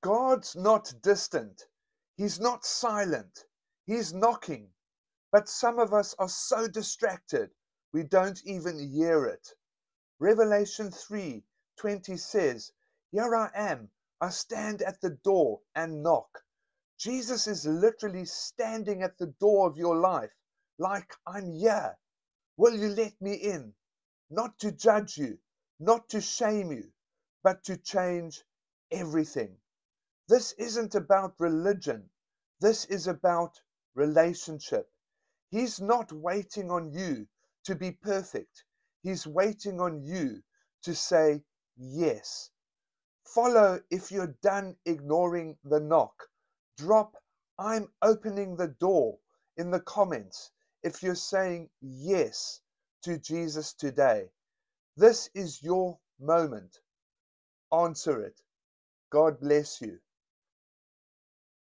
God's not distant. He's not silent. He's knocking. But some of us are so distracted, we don't even hear it. Revelation 3:20 says, "Here I am. I stand at the door and knock." Jesus is literally standing at the door of your life, like, I'm here. Will you let me in? Not to judge you, not to shame you, but to change everything. This isn't about religion. This is about relationship. He's not waiting on you to be perfect. He's waiting on you to say yes. Follow if you're done ignoring the knock. Drop "I'm opening the door" in the comments if you're saying yes to Jesus today. This is your moment. Answer it. God bless you.